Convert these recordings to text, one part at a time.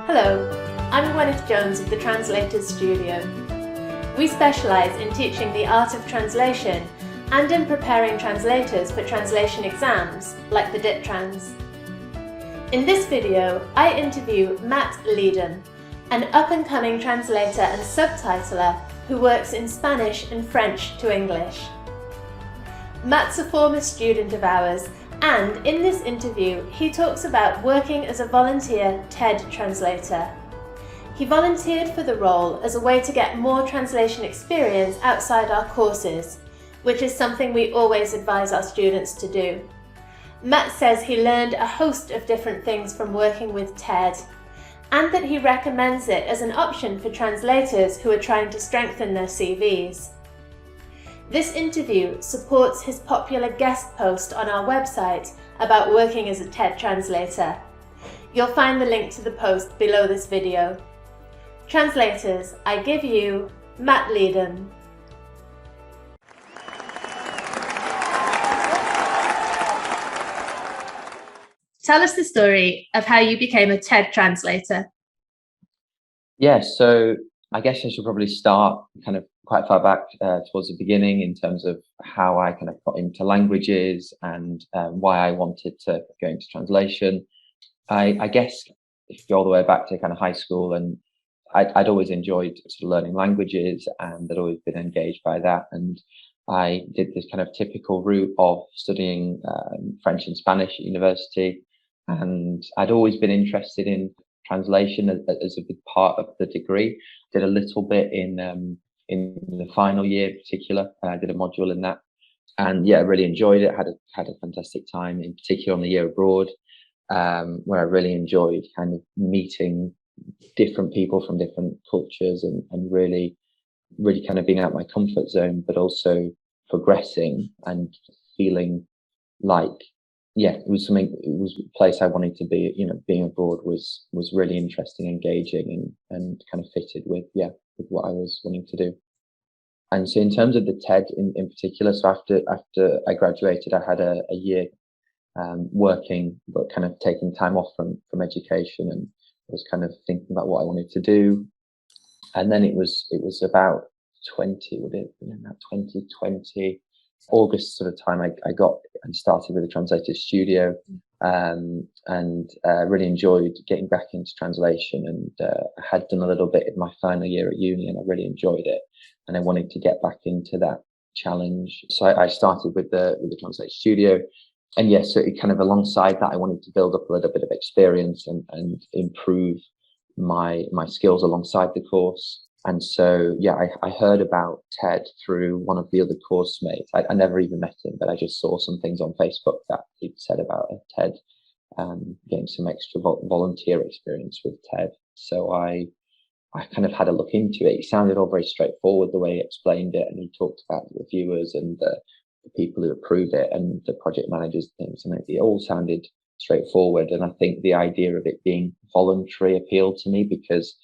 Hello, I'm Gwenydd Jones of the Translators studio. We specialise in teaching the art of translation and in preparing translators for translation exams like the Diptrans. In this video, I interview Matt Leedham, an up-and-coming translator and subtitler who works in Spanish and French to English. Matt's a former student of ours, and in this interview he talks about working as a volunteer TED translator. He volunteered for the role as a way to get more translation experience outside our courses, which is something we always advise our students to do. Matt says he learned a host of different things from working with TED, and that he recommends it as an option for translators who are trying to strengthen their CVs. This interview supports his popular guest post on our website about working as a TED translator. You'll find the link to the post below this video. Translators, I give you Matt Leedham. Tell us the story of how you became a TED translator. Yeah, so I guess I should probably start kind of quite far back towards the beginning in terms of how I kind of got into languages and why I wanted to go into translation. I guess if you go all the way back to kind of high school, and I'd always enjoyed sort of learning languages, and I'd always been engaged by that. And I did this kind of typical route of studying French and Spanish at university, and I'd always been interested in translation as a big part of the degree. Did a little bit in the final year in particular. I did a module in that, and yeah, I really enjoyed it. Had a fantastic time, in particular on the year abroad, where I really enjoyed kind of meeting different people from different cultures and really kind of being out of my comfort zone, but also progressing and feeling like, yeah, it was a place I wanted to be. You know, being abroad was really interesting, engaging, and kind of fitted with what I was wanting to do. And so in terms of the TED in particular, so after I graduated, I had a year working, but kind of taking time off from education, and was kind of thinking about what I wanted to do. And then it was about 2020 August sort of time, I got and started with the Translators studio, and really enjoyed getting back into translation, and I had done a little bit in my final year at uni, and I really enjoyed it, and I wanted to get back into that challenge. So I started with the Translators studio, and yes, so it kind of alongside that, I wanted to build up a little bit of experience and improve my skills alongside the course. And so, yeah, I heard about TED through one of the other course mates. I never even met him, but I just saw some things on Facebook that he'd said about a TED, getting some extra volunteer experience with TED. So I kind of had a look into it. It sounded all very straightforward the way he explained it, and he talked about the reviewers and the people who approved it and the project managers and things, and it all sounded straightforward. And I think the idea of it being voluntary appealed to me because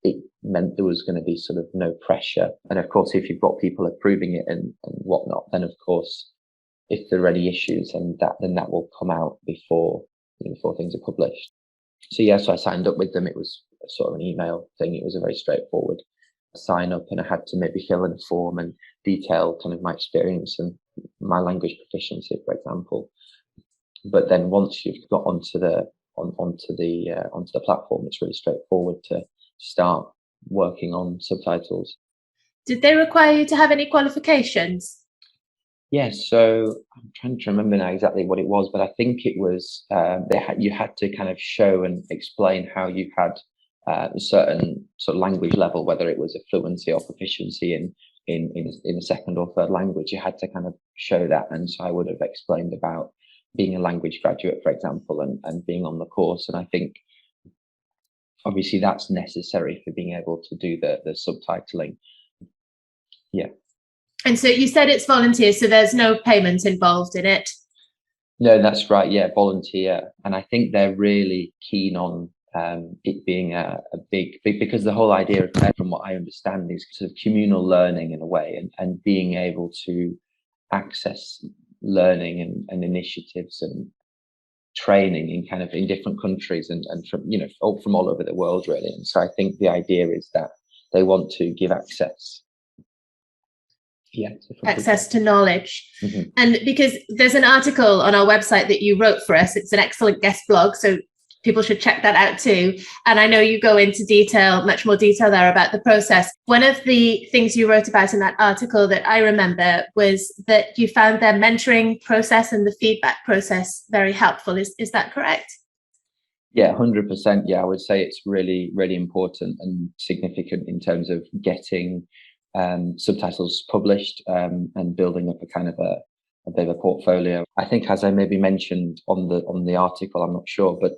it meant there was going to be sort of no pressure. And of course, if you've got people approving it and whatnot, then of course, if there are any issues, then that will come out before things are published. So yeah, so I signed up with them. It was sort of an email thing. It was a very straightforward sign up, and I had to maybe fill in a form and detail kind of my experience and my language proficiency, for example. But then once you've got onto the platform, it's really straightforward to start working on subtitles. Did they require you to have any qualifications? Yes, so I'm trying to remember now exactly what it was, but I think it was you had to kind of show and explain how you had a certain sort of language level, whether it was a fluency or proficiency in a second or third language. You had to kind of show that, and so I would have explained about being a language graduate, for example, and being on the course. And I think obviously that's necessary for being able to do the subtitling. Yeah. And so you said it's volunteer, so there's no payment involved in it? No, that's right. Yeah, volunteer. And I think they're really keen on it being a big, because the whole idea of TED, from what I understand, is sort of communal learning in a way, and being able to access learning and initiatives and training in kind of in different countries and from, you know, from all over the world really. And so I think the idea is that they want to give access. Yeah, access to knowledge. And because there's an article on our website that you wrote for us, it's an excellent guest blog, so people should check that out too. And I know you go into detail, much more detail there about the process. One of the things you wrote about in that article that I remember was that you found their mentoring process and the feedback process very helpful. Is that correct? Yeah, 100%. Yeah, I would say it's really, really important and significant in terms of getting subtitles published and building up a kind of a bit of a portfolio. I think, as I maybe mentioned on the article, I'm not sure, but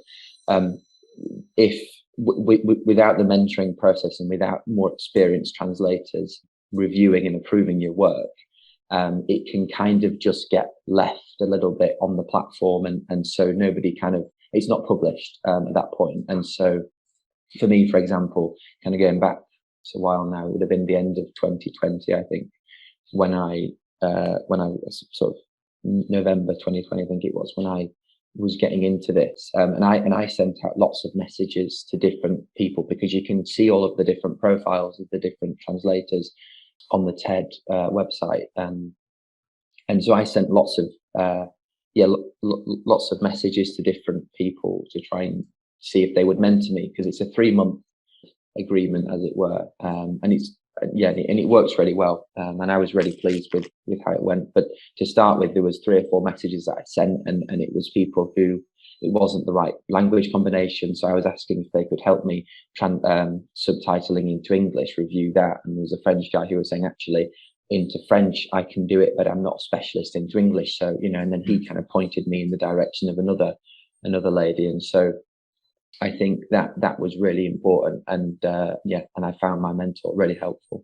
if without the mentoring process and without more experienced translators reviewing and approving your work, it can kind of just get left a little bit on the platform, and so nobody kind of, it's not published at that point. And so for me, for example, kind of going back a while now, it would have been the end of 2020, I think, when I sort of November 2020, I think it was, when I was getting into this, and I sent out lots of messages to different people, because you can see all of the different profiles of the different translators on the TED website, and so I sent lots of lots of messages to different people to try and see if they would mentor me, because it's a 3-month agreement, as it were, and it works really well, and I was really pleased with how it went. But to start with, there was 3 or 4 messages that I sent, and it was people who, it wasn't the right language combination, so I was asking if they could help me subtitling into English, review that. And there was a French guy who was saying, actually, into French I can do it, but I'm not a specialist into English, so, you know. And then he kind of pointed me in the direction of another lady, and so I think that was really important, and and I found my mentor really helpful.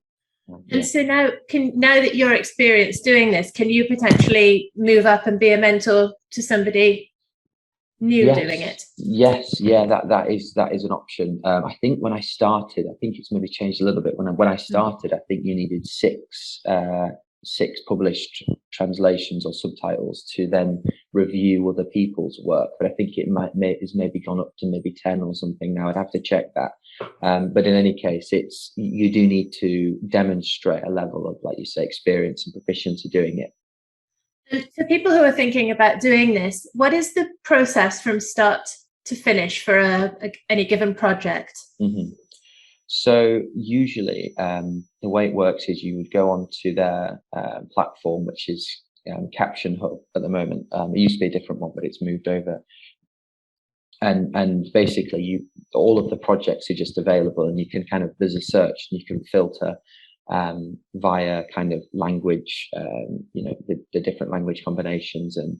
And so now that you're experienced doing this, can you potentially move up and be a mentor to somebody new doing it? Yes, yeah, that is an option. I think when I started, I think it's maybe changed a little bit. When I started, I think you needed 6 published translations or subtitles to then review other people's work, but I think it's maybe gone up to maybe 10 or something now. I'd have to check that, but in any case, you do need to demonstrate a level of, like you say, experience and proficiency doing it. And for people who are thinking about doing this, what is the process from start to finish for any given project? So usually the way it works is you would go onto their platform, which is Caption Hub at the moment. It used to be a different one, but it's moved over. And basically all of the projects are just available, and you can kind of, there's a search, and you can filter via kind of language, the different language combinations, and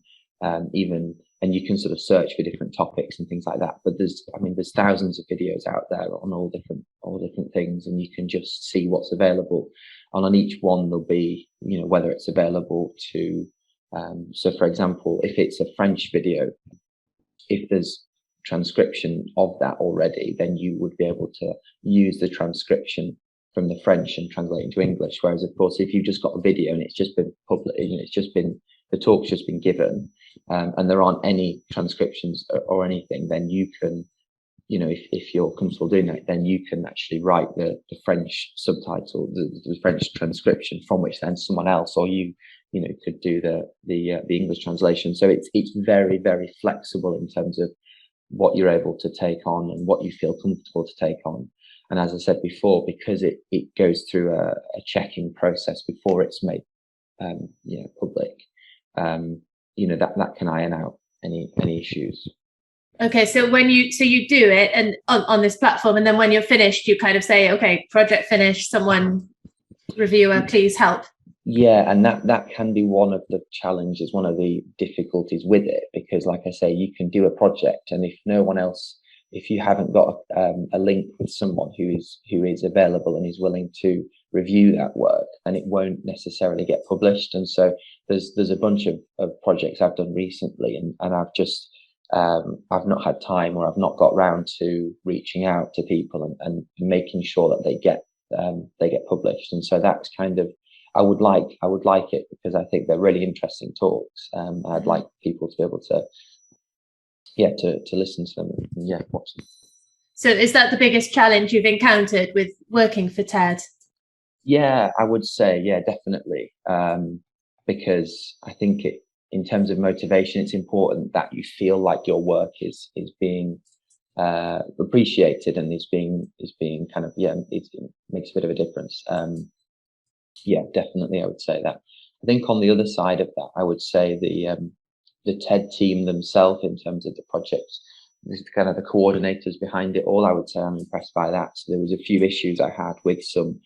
you can sort of search for different topics and things like that. But there's thousands of videos out there on all different things, and you can just see what's available. And on each one there'll be, whether it's available to, so for example, if it's a French video, if there's transcription of that already, then you would be able to use the transcription from the French and translate into English. Whereas, of course, if you've just got a video and it's just been published, the talk's just been given, and there aren't any transcriptions or anything, then you can, if you're comfortable doing that, then you can actually write the French subtitle, the French transcription, from which then someone else or you could do the English translation. So it's very, very flexible in terms of what you're able to take on and what you feel comfortable to take on. And as I said before, because it goes through a checking process before it's made public, that can iron out any issues. Okay, so you do it and on this platform, and then when you're finished, you kind of say, okay, project finished, someone, reviewer, please help. Yeah, and that can be one of the challenges, one of the difficulties with it, because like I say, you can do a project, and if no one else, if you haven't got a link with someone who is available and is willing to review that work, then it won't necessarily get published. And so there's a bunch of projects I've done recently, and I've just I've not had time, or I've not got round to reaching out to people and making sure that they get published. And so that's kind of, I would like it, because I think they're really interesting talks. I'd like people to be able to to listen to them and watch them. So is that the biggest challenge you've encountered with working for TED? Yeah, I would say, definitely. Because I think in terms of motivation, it's important that you feel like your work is being appreciated and is being kind of, it makes a bit of a difference. Definitely, I would say that. I think on the other side of that, I would say the TED team themselves, in terms of the projects, this is kind of the coordinators behind it all. I would say I'm impressed by that. So there was a few issues I had with some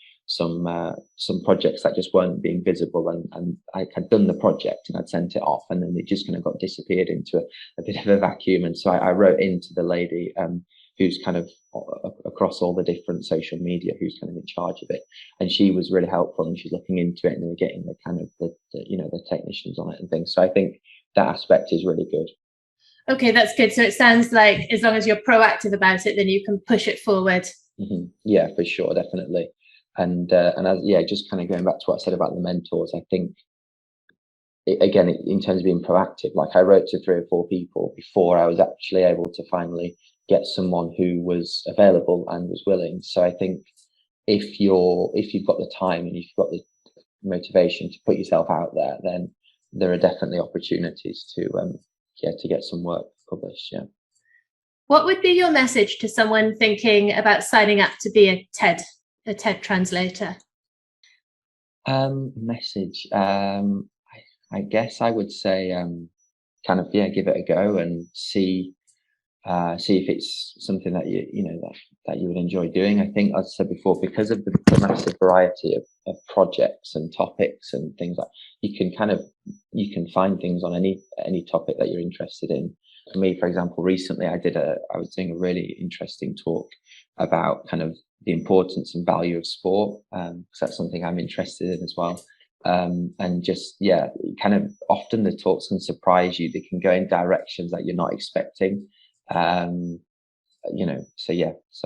projects that just weren't being visible, and I had done the project and I'd sent it off, and then it just kind of got disappeared into a bit of a vacuum. And so I wrote into the lady who's kind of across all the different social media, who's kind of in charge of it, and she was really helpful, and she's looking into it, and they were getting the kind of the technicians on it and things. So I think that aspect is really good. Okay, that's good. So it sounds like as long as you're proactive about it, then you can push it forward. Mm-hmm. Yeah, for sure, definitely. And as, just kind of going back to what I said about the mentors, I think again, in terms of being proactive, like I wrote to 3 or 4 people before I was actually able to finally get someone who was available and was willing. So I think if you've got the time and if you've got the motivation to put yourself out there, then there are definitely opportunities to get some work published. Yeah. What would be your message to someone thinking about signing up to be a TED translator? Message. I guess I would say give it a go and see if it's something that that you would enjoy doing. I think, as I said before, because of the massive variety of projects and topics and things, like you can find things on any topic that you're interested in. For me, for example, recently I was doing a really interesting talk about kind of the importance and value of sport, because that's something I'm interested in as well. And just kind of often the talks can surprise you. They can go in directions that you're not expecting. So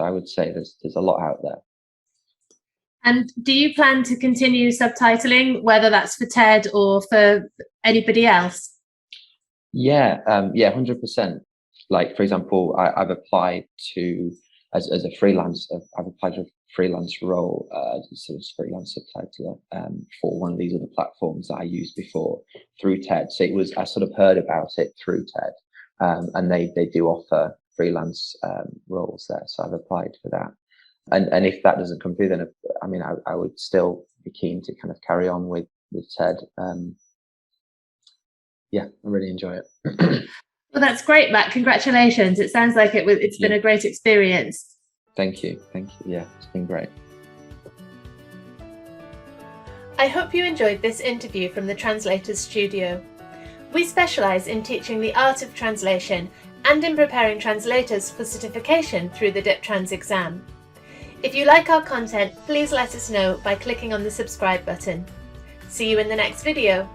I would say there's a lot out there. And do you plan to continue subtitling, whether that's for TED or for anybody else? 100%. Like, for example, I've applied to as a freelance. I've applied to a freelance role as a sort of freelance subtitler for one of these other platforms that I used before through TED. So I sort of heard about it through TED, and they do offer freelance roles there. So I've applied for that. And if that doesn't come through, then I would still be keen to kind of carry on with TED. I really enjoy it. Well, that's great, Matt. Congratulations. It sounds like it's been a great experience. Thank you. Yeah, it's been great. I hope you enjoyed this interview from the Translators studio. We specialise in teaching the art of translation and in preparing translators for certification through the Diptrans exam. If you like our content, please let us know by clicking on the subscribe button. See you in the next video.